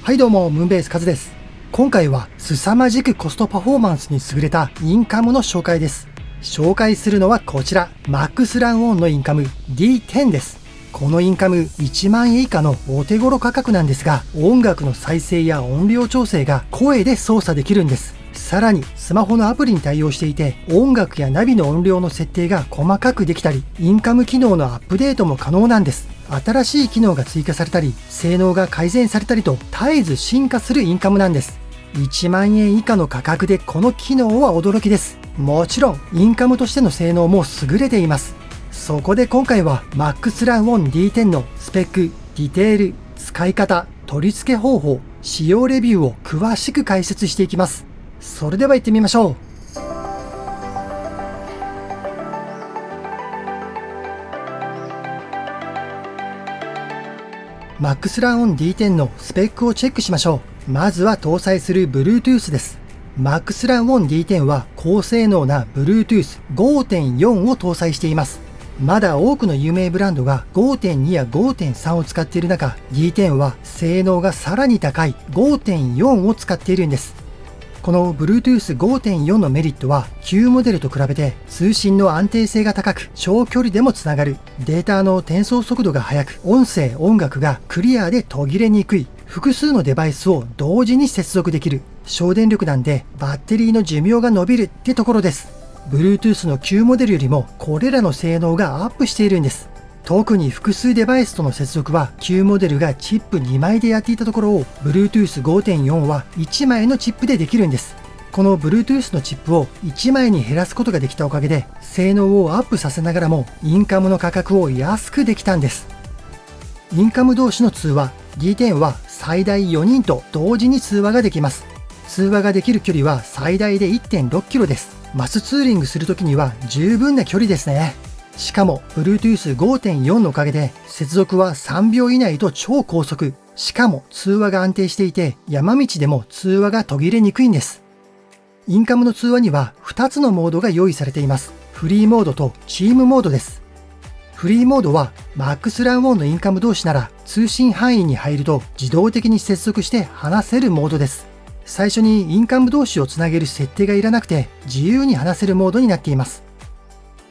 はいどうも、ムーンベースカズです。今回は凄まじくコストパフォーマンスに優れたインカムの紹介です。紹介するのはこちら、MAX RAN ON のインカム D10 です。このインカム1万円以下のお手頃価格なんですが、音楽の再生や音量調整が声で操作できるんです。さらにスマホのアプリに対応していて、音楽やナビの音量の設定が細かくできたり、インカム機能のアップデートも可能なんです。新しい機能が追加されたり、性能が改善されたりと絶えず進化するインカムなんです。1万円以下の価格でこの機能は驚きです。もちろんインカムとしての性能も優れています。そこで今回は MAX RAN ON D10 のスペック、ディテール、使い方、取り付け方法、使用レビューを詳しく解説していきます。それでは行ってみましょう。MAX RAN ON D10 のスペックをチェックしましょう。まずは搭載する Bluetooth です。MAX RAN ON D10 は高性能な Bluetooth 5.4 を搭載しています。まだ多くの有名ブランドが 5.2 や 5.3 を使っている中、D10 は性能がさらに高い 5.4 を使っているんです。この Bluetooth 5.4 のメリットは旧モデルと比べて通信の安定性が高く、長距離でもつながる、データの転送速度が速く、音声・音楽がクリアで途切れにくい、複数のデバイスを同時に接続できる、省電力なんでバッテリーの寿命が伸びるってところです。Bluetooth の旧モデルよりもこれらの性能がアップしているんです。特に複数デバイスとの接続は旧モデルがチップ2枚でやっていたところを Bluetooth 5.4 は1枚のチップでできるんです。この Bluetooth のチップを1枚に減らすことができたおかげで、性能をアップさせながらもインカムの価格を安くできたんです。インカム同士の通話 D10 は最大4人と同時に通話ができます。通話ができる距離は最大で 1.6 キロです。マスツーリングするときには十分な距離ですね。しかも Bluetooth 5.4 のおかげで接続は3秒以内と超高速。しかも通話が安定していて、山道でも通話が途切れにくいんです。インカムの通話には2つのモードが用意されています。フリーモードとチームモードです。フリーモードは MAX RAN ON のインカム同士なら通信範囲に入ると自動的に接続して話せるモードです。最初にインカム同士をつなげる設定がいらなくて自由に話せるモードになっています。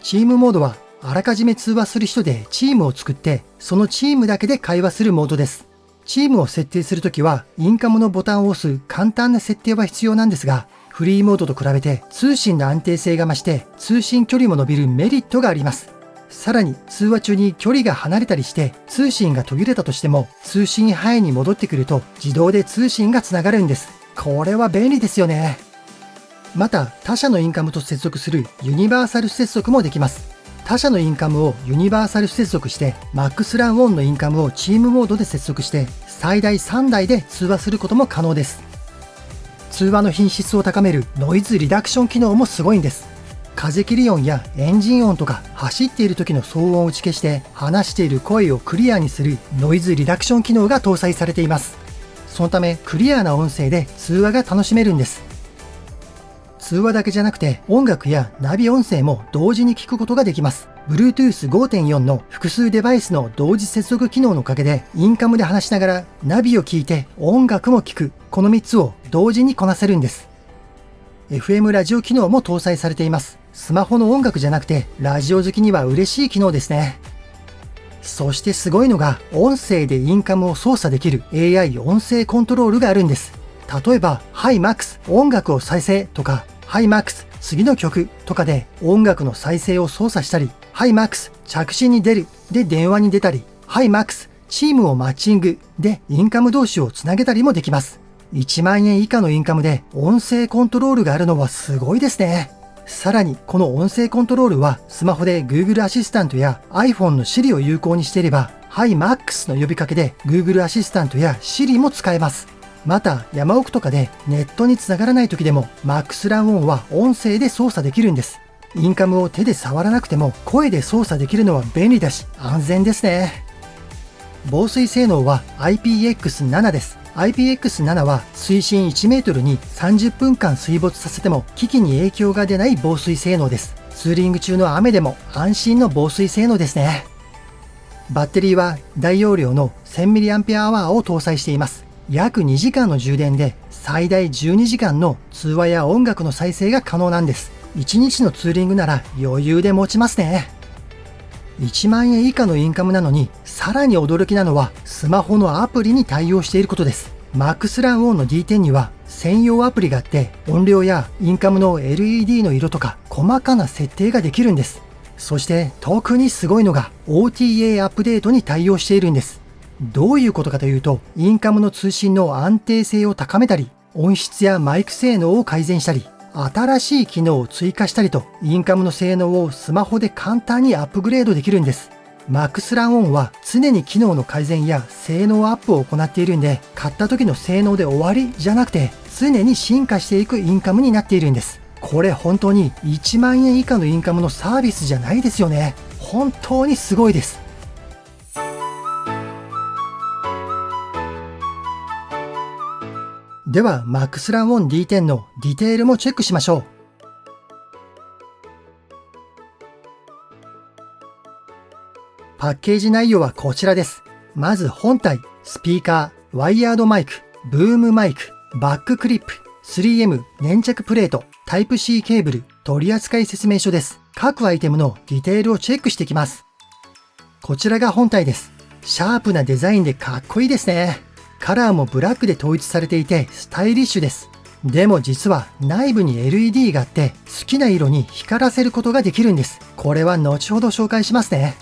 チームモードはあらかじめ通話する人でチームを作って、そのチームだけで会話するモードです。チームを設定するときはインカムのボタンを押す簡単な設定は必要なんですが、フリーモードと比べて通信の安定性が増して通信距離も伸びるメリットがあります。さらに通話中に距離が離れたりして通信が途切れたとしても、通信範囲に戻ってくると自動で通信がつながるんです。これは便利ですよね。また他社のインカムと接続するユニバーサル接続もできます。他社のインカムをユニバーサル接続して MAX RAN ON のインカムをチームモードで接続して最大3台で通話することも可能です。通話の品質を高めるノイズリダクション機能もすごいんです。風切り音やエンジン音とか走っている時の騒音を打ち消して話している声をクリアにするノイズリダクション機能が搭載されています。そのためクリアな音声で通話が楽しめるんです。通話だけじゃなくて音楽やナビ音声も同時に聞くことができます。Bluetooth 5.4 の複数デバイスの同時接続機能のおかげでインカムで話しながらナビを聞いて音楽も聞く、この3つを同時にこなせるんです。FM ラジオ機能も搭載されています。スマホの音楽じゃなくてラジオ好きには嬉しい機能ですね。そしてすごいのが音声でインカムを操作できる AI 音声コントロールがあるんです。例えば HiMAX 音楽を再生とか HiMAX 次の曲とかで音楽の再生を操作したり、HiMAX 着信に出るで電話に出たり、HiMAX チームをマッチングでインカム同士をつなげたりもできます。1万円以下のインカムで音声コントロールがあるのはすごいですね。さらにこの音声コントロールはスマホで Google アシスタントや iPhone の Siri を有効にしていれば HiMAX の呼びかけで Google アシスタントや Siri も使えます。また山奥とかでネットにつながらない時でも MAX RAN ON は音声で操作できるんです。インカムを手で触らなくても声で操作できるのは便利だし安全ですね。防水性能は IPX7 です。IPX7 は水深1メートルに30分間水没させても機器に影響が出ない防水性能です。ツーリング中の雨でも安心の防水性能ですね。バッテリーは大容量の 1000mAh を搭載しています。約2時間の充電で最大12時間の通話や音楽の再生が可能なんです。1日のツーリングなら余裕で持ちますね。1万円以下のインカムなのに、さらに驚きなのはスマホのアプリに対応していることです。MaxRun ONの D10 には専用アプリがあって、音量やインカムの LED の色とか細かな設定ができるんです。そして特にすごいのが OTA アップデートに対応しているんです。どういうことかというと、インカムの通信の安定性を高めたり、音質やマイク性能を改善したり、新しい機能を追加したりと、インカムの性能をスマホで簡単にアップグレードできるんです。MaxRun ONは常に機能の改善や性能アップを行っているんで、買った時の性能で終わりじゃなくて、常に進化していくインカムになっているんです。これ本当に1万円以下のインカムのサービスじゃないですよね。本当にすごいです。では MaxRun ON D10 のディテールもチェックしましょう。パッケージ内容はこちらです。まず本体、スピーカー、ワイヤードマイク、ブームマイク、バッククリップ、3M 粘着プレート、タイプ C ケーブル、取扱説明書です。各アイテムのディテールをチェックしていきます。こちらが本体です。シャープなデザインでかっこいいですね。カラーもブラックで統一されていてスタイリッシュです。でも実は内部に LED があって好きな色に光らせることができるんです。これは後ほど紹介しますね。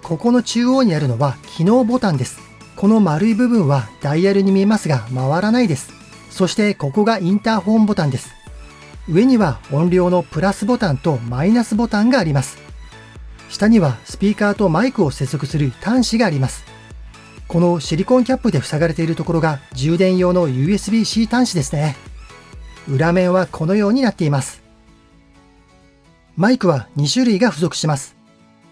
ここの中央にあるのは機能ボタンです。この丸い部分はダイヤルに見えますが回らないです。そしてここがインターホンボタンです。上には音量のプラスボタンとマイナスボタンがあります。下にはスピーカーとマイクを接続する端子があります。このシリコンキャップで塞がれているところが充電用の USB-C 端子ですね。裏面はこのようになっています。マイクは2種類が付属します。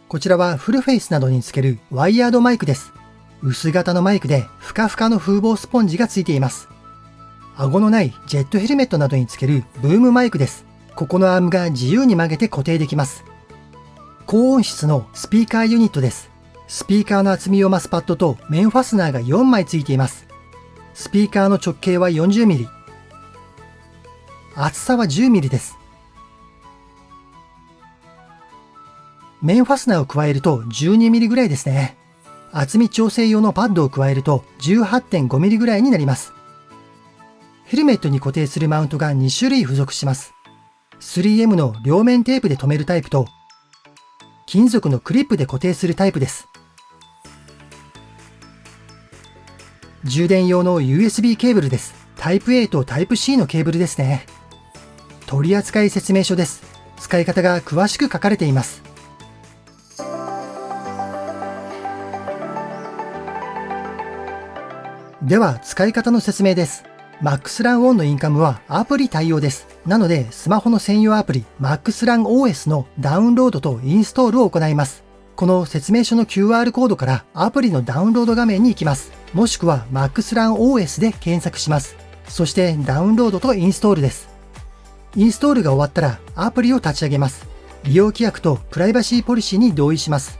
こちらはフルフェイスなどにつけるワイヤードマイクです。薄型のマイクでふかふかの風防スポンジがついています。顎のないジェットヘルメットなどにつけるブームマイクです。ここのアームが自由に曲げて固定できます。高音質のスピーカーユニットです。スピーカーの厚みを増すパッドと面ファスナーが4枚ついています。スピーカーの直径は 40mm。厚さは 10mm です。面ファスナーを加えると 12mm ぐらいですね。厚み調整用のパッドを加えると 18.5mm ぐらいになります。ヘルメットに固定するマウントが2種類付属します。3M の両面テープで留めるタイプと、金属のクリップで固定するタイプです。充電用の USB ケーブルです。タイプ A とタイプ C のケーブルですね。取扱説明書です。使い方が詳しく書かれています。では使い方の説明です。MaxRun ONのインカムはアプリ対応です。なのでスマホの専用アプリ MaxRun OS のダウンロードとインストールを行います。この説明書の QR コードからアプリのダウンロード画面に行きます。もしくは MaxRun OS で検索します。そしてダウンロードとインストールです。インストールが終わったらアプリを立ち上げます。利用規約とプライバシーポリシーに同意します。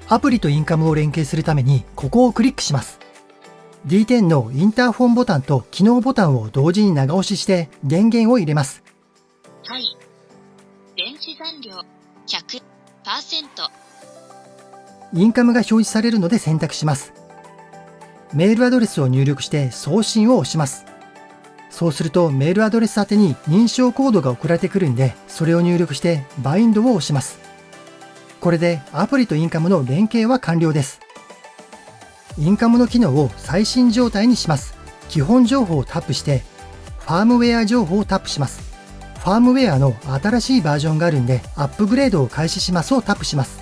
アプリとインカムを連携するためにここをクリックします。D10 のインターフォンボタンと機能ボタンを同時に長押しして電源を入れます。はい。電池残量 100%。インカムが表示されるので選択します。メールアドレスを入力して送信を押します。そうするとメールアドレス宛てに認証コードが送られてくるんで、それを入力してバインドを押します。これでアプリとインカムの連携は完了です。インカムの機能を最新状態にします。基本情報をタップして、ファームウェア情報をタップします。ファームウェアの新しいバージョンがあるんで、アップグレードを開始しますをタップします。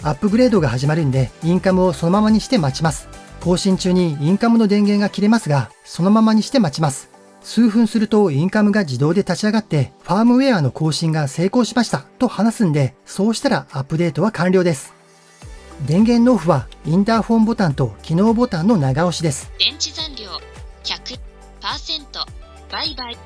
アップグレードが始まるんで、インカムをそのままにして待ちます。更新中にインカムの電源が切れますが、そのままにして待ちます。数分するとインカムが自動で立ち上がって、ファームウェアの更新が成功しましたと話すんで、そうしたらアップデートは完了です。電源のオフはインターフォンボタンと機能ボタンの長押しです。電池残量 100%。バイバイ。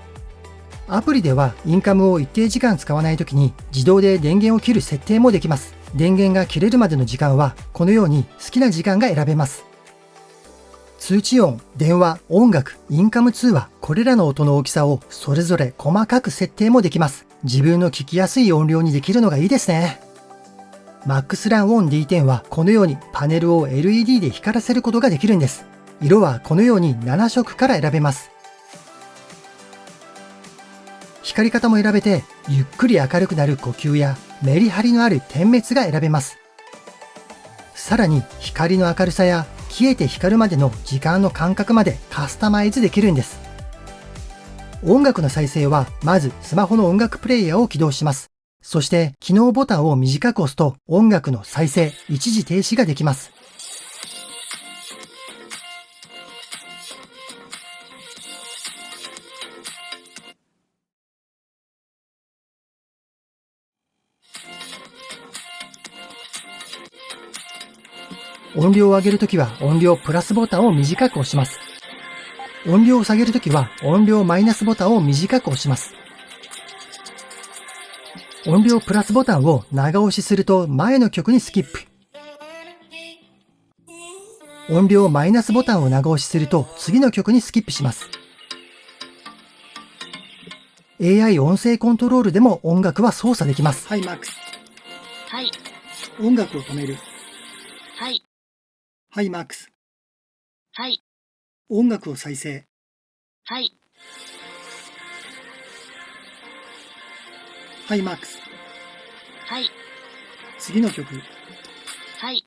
アプリではインカムを一定時間使わないときに自動で電源を切る設定もできます。電源が切れるまでの時間はこのように好きな時間が選べます。通知音、電話、音楽、インカム通話、これらの音の大きさをそれぞれ細かく設定もできます。自分の聞きやすい音量にできるのがいいですね。MaxLAN ON D10 はこのようにパネルを LED で光らせることができるんです。色はこのように7色から選べます。光り方も選べて、ゆっくり明るくなる呼吸やメリハリのある点滅が選べます。さらに光の明るさや消えて光るまでの時間の間隔までカスタマイズできるんです。音楽の再生はまずスマホの音楽プレイヤーを起動します。そして機能ボタンを短く押すと音楽の再生、一時停止ができます。音量を上げるときは音量プラスボタンを短く押します。音量を下げるときは音量マイナスボタンを短く押します。音量プラスボタンを長押しすると前の曲にスキップ。音量マイナスボタンを長押しすると次の曲にスキップします。AI 音声コントロールでも音楽は操作できます。はい、マックス。はい。音楽を止める。はい。はい、マックス。はい。音楽を再生。はい。はい、マックス。はい。次の曲。はい。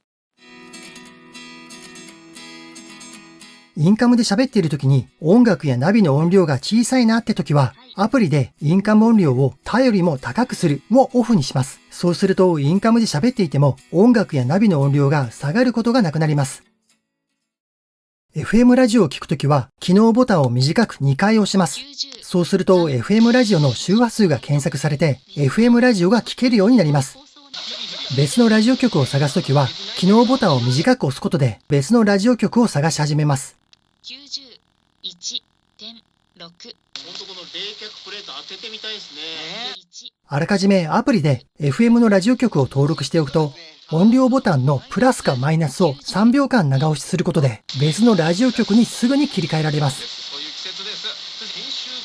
インカムで喋っているときに音楽やナビの音量が小さいなってときは、アプリでインカム音量を他よりも高くするをオフにします。そうするとインカムで喋っていても音楽やナビの音量が下がることがなくなります。FM ラジオを聞くときは機能ボタンを短く2回押します。そうすると FM ラジオの周波数が検索されて FM ラジオが聞けるようになります。別のラジオ局を探すときは機能ボタンを短く押すことで別のラジオ局を探し始めます。91.6。本当この冷却プレート当ててみたいですね。あらかじめアプリで FM のラジオ局を登録しておくと、音量ボタンのプラスかマイナスを3秒間長押しすることで別のラジオ局にすぐに切り替えられます。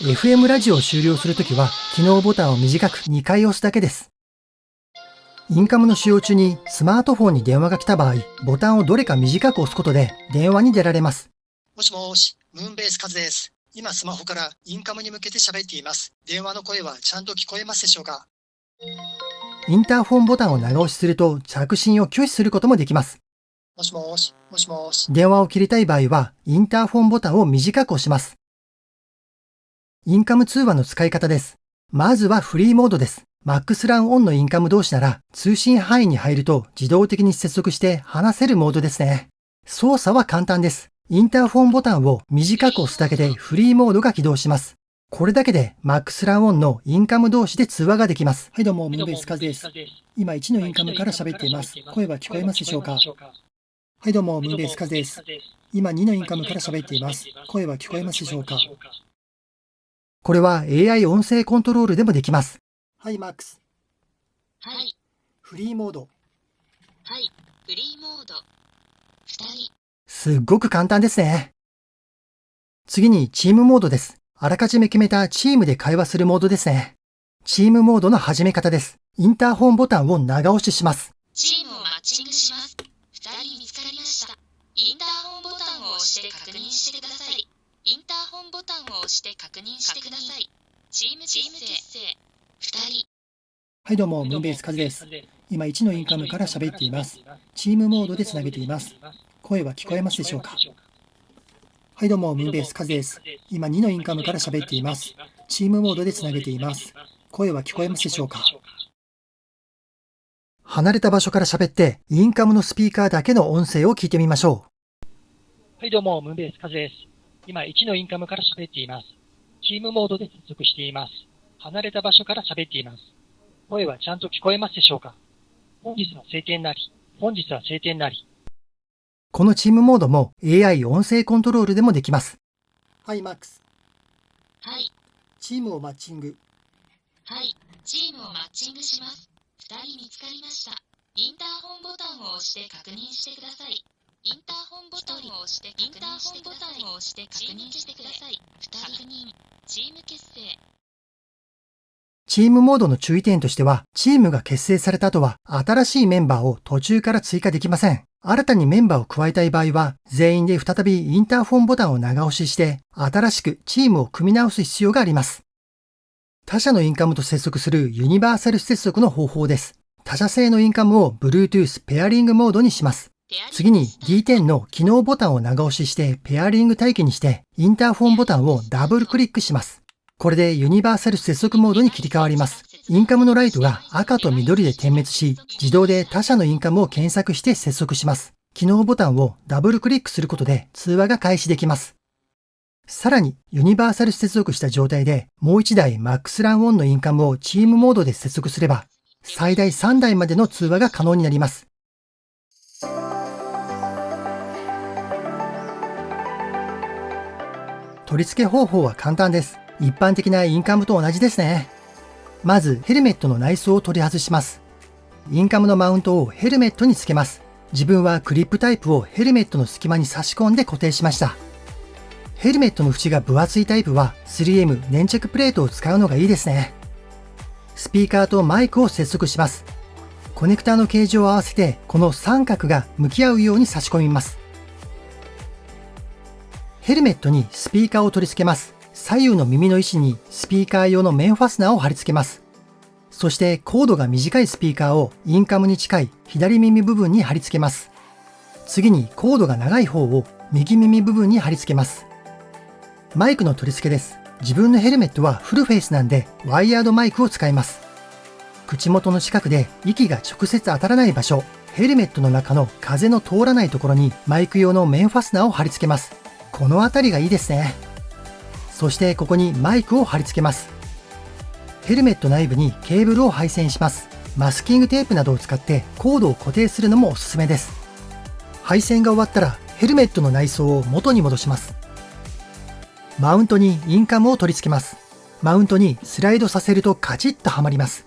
FM ラジオを終了するときは機能ボタンを短く2回押すだけです。インカムの使用中にスマートフォンに電話が来た場合、ボタンをどれか短く押すことで電話に出られます。もしもし、ムーンベースカズです。今スマホからインカムに向けて喋っています。電話の声はちゃんと聞こえますでしょうか？インターフォンボタンを長押しすると着信を拒否することもできます。もしもし、もしもし。電話を切りたい場合はインターフォンボタンを短く押します。インカム通話の使い方です。まずはフリーモードです。MaxLAN ONのインカム同士なら通信範囲に入ると自動的に接続して話せるモードですね。操作は簡単です。インターフォンボタンを短く押すだけでフリーモードが起動します。これだけで MaxLAN ONのインカム同士で通話ができます。はい、どうも、ムーンベースカズです。今1のインカムから喋っています。声は聞こえますでしょうか？はい、どうも、ムーンベースカズです。今2のインカムから喋っています。声は聞こえますでしょうか？これは AI 音声コントロールでもできます。はい、マックス。はい。フリーモード。はい。フリーモード。2人。すっごく簡単ですね。次にチームモードです。あらかじめ決めたチームで会話するモードですね。チームモードの始め方です。インターホンボタンを長押しします。チームをマッチングします。2人見つかりました。インターホンボタンを押して確認してください。インターホンボタンを押して確認してください。チーム結成。2人。はい、どうも、ムーンベースカズです。今1のインカムから喋っています。チームモードでつなげています。声は聞こえますでしょうか？はい、どうも、ムーンベースカズです。今2のインカムから喋っています。チームモードでつなげています。声は聞こえますでしょうか？離れた場所から喋って、インカムのスピーカーだけの音声を聞いてみましょう。はい、どうも、ムーンベースカズです。今1のインカムから喋っています。チームモードで接続しています。離れた場所から喋っています。声はちゃんと聞こえますでしょうか？本日は晴天なり。本日は晴天なり。このチームモードも AI 音声コントロールでもできます。はい、マックス。はい。チームをマッチング。はい。チームをマッチングします。2人見つかりました。インターホンボタンを押して確認してください。インターホンボタンを押を押してインターホンボタンを押して確認してください。確認。チーム結成。チームモードの注意点としては、チームが結成された後は、新しいメンバーを途中から追加できません。新たにメンバーを加えたい場合は、全員で再びインターフォンボタンを長押しして、新しくチームを組み直す必要があります。他社のインカムと接続するユニバーサル接続の方法です。他社製のインカムを Bluetooth ペアリングモードにします。次に D10 の機能ボタンを長押ししてペアリング待機にして、インターフォンボタンをダブルクリックします。これでユニバーサル接続モードに切り替わります。インカムのライトが赤と緑で点滅し、自動で他社のインカムを検索して接続します。機能ボタンをダブルクリックすることで通話が開始できます。さらにユニバーサル接続した状態でもう1台 MaxLAN ON のインカムをチームモードで接続すれば、最大3台までの通話が可能になります。取り付け方法は簡単です。一般的なインカムと同じですね。まずヘルメットの内装を取り外します。インカムのマウントをヘルメットにつけます。自分はクリップタイプをヘルメットの隙間に差し込んで固定しました。ヘルメットの縁が分厚いタイプは 3M 粘着プレートを使うのがいいですね。スピーカーとマイクを接続します。コネクターの形状を合わせてこの三角が向き合うように差し込みます。ヘルメットにスピーカーを取り付けます。左右の耳の位置にスピーカー用の面ファスナーを貼り付けます。そしてコードが短いスピーカーをインカムに近い左耳部分に貼り付けます。次にコードが長い方を右耳部分に貼り付けます。マイクの取り付けです。自分のヘルメットはフルフェイスなんでワイヤードマイクを使います。口元の近くで息が直接当たらない場所、ヘルメットの中の風の通らないところにマイク用の面ファスナーを貼り付けます。このあたりがいいですね。そしてここにマイクを貼り付けます。ヘルメット内部にケーブルを配線します。マスキングテープなどを使ってコードを固定するのもおすすめです。配線が終わったらヘルメットの内装を元に戻します。マウントにインカムを取り付けます。マウントにスライドさせるとカチッとはまります。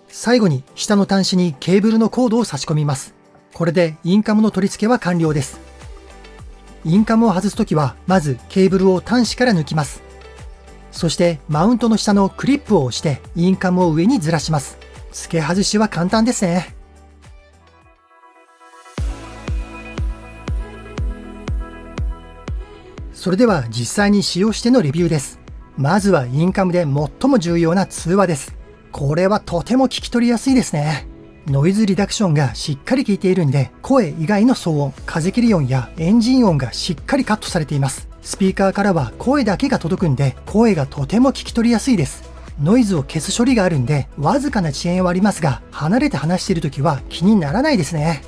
最後に下の端子にケーブルのコードを差し込みます。これでインカムの取り付けは完了です。インカムを外すときは、まずケーブルを端子から抜きます。そしてマウントの下のクリップを押してインカムを上にずらします。付け外しは簡単ですね。それでは実際に使用してのレビューです。まずはインカムで最も重要な通話です。これはとても聞き取りやすいですね。ノイズリダクションがしっかり効いているんで、声以外の騒音、風切り音やエンジン音がしっかりカットされています。スピーカーからは声だけが届くんで、声がとても聞き取りやすいです。ノイズを消す処理があるんで、わずかな遅延はありますが、離れて話しているときは気にならないですね。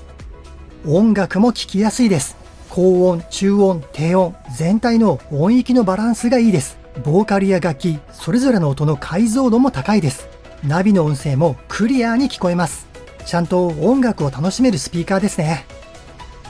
音楽も聞きやすいです。高音、中音、低音、全体の音域のバランスがいいです。ボーカルや楽器、それぞれの音の解像度も高いです。ナビの音声もクリアに聞こえます。ちゃんと音楽を楽しめるスピーカーですね。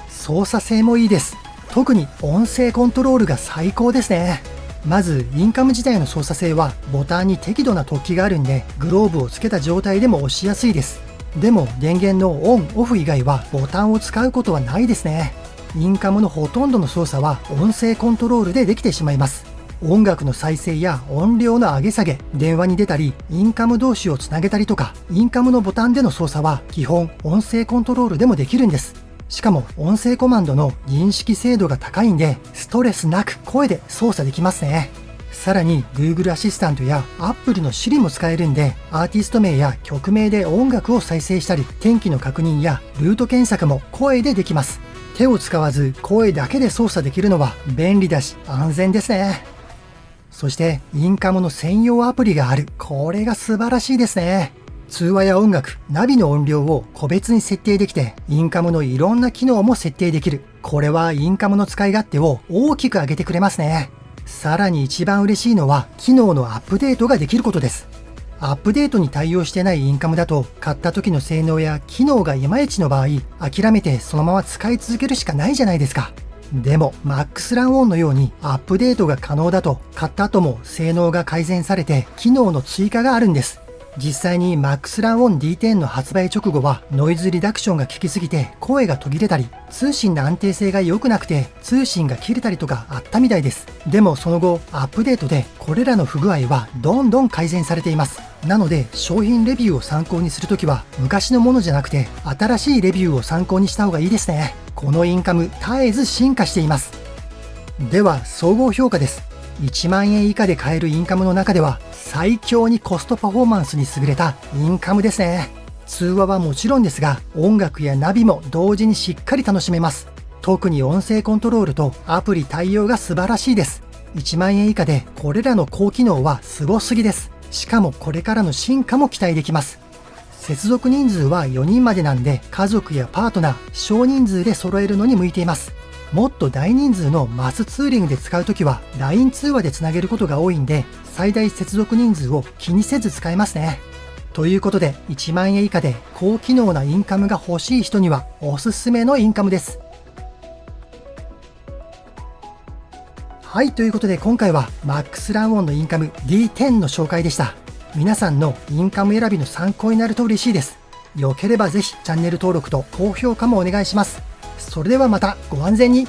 操作性もいいです。特に音声コントロールが最高ですね。まずインカム自体の操作性はボタンに適度な突起があるんで、グローブをつけた状態でも押しやすいです。でも電源のオンオフ以外はボタンを使うことはないですね。インカムのほとんどの操作は音声コントロールでできてしまいます。音楽の再生や音量の上げ下げ、電話に出たり、インカム同士をつなげたりとか、インカムのボタンでの操作は基本音声コントロールでもできるんです。しかも音声コマンドの認識精度が高いんで、ストレスなく声で操作できますね。さらに Google アシスタントや Apple の Siri も使えるんで、アーティスト名や曲名で音楽を再生したり、天気の確認やルート検索も声でできます。手を使わず声だけで操作できるのは便利だし安全ですね。そしてインカムの専用アプリがある。これが素晴らしいですね。通話や音楽、ナビの音量を個別に設定できて、インカムのいろんな機能も設定できる。これはインカムの使い勝手を大きく上げてくれますね。さらに一番嬉しいのは機能のアップデートができることです。アップデートに対応してないインカムだと、買った時の性能や機能がいまいちの場合、諦めてそのまま使い続けるしかないじゃないですか。でも MaxLAN ON のようにアップデートが可能だと、買った後も性能が改善されて機能の追加があるんです。実際に Max LAN ON D10 の発売直後はノイズリダクションが効きすぎて声が途切れたり、通信の安定性が良くなくて通信が切れたりとかあったみたいです。でもその後アップデートでこれらの不具合はどんどん改善されています。なので商品レビューを参考にするときは昔のものじゃなくて新しいレビューを参考にした方がいいですね。このインカム絶えず進化しています。では総合評価です。1万円以下で買えるインカムの中では最強にコストパフォーマンスに優れたインカムですね。通話はもちろんですが音楽やナビも同時にしっかり楽しめます。特に音声コントロールとアプリ対応が素晴らしいです。1万円以下でこれらの高機能はすごすぎです。しかもこれからの進化も期待できます。接続人数は4人までなんで家族やパートナー、少人数で揃えるのに向いています。もっと大人数のマスツーリングで使うときは LINE 通話でつなげることが多いんで最大接続人数を気にせず使えますね。ということで1万円以下で高機能なインカムが欲しい人にはおすすめのインカムです。はい、ということで今回は Max LAN ONのインカム D10 の紹介でした。皆さんのインカム選びの参考になると嬉しいです。よければぜひチャンネル登録と高評価もお願いします。それではまたご安全に。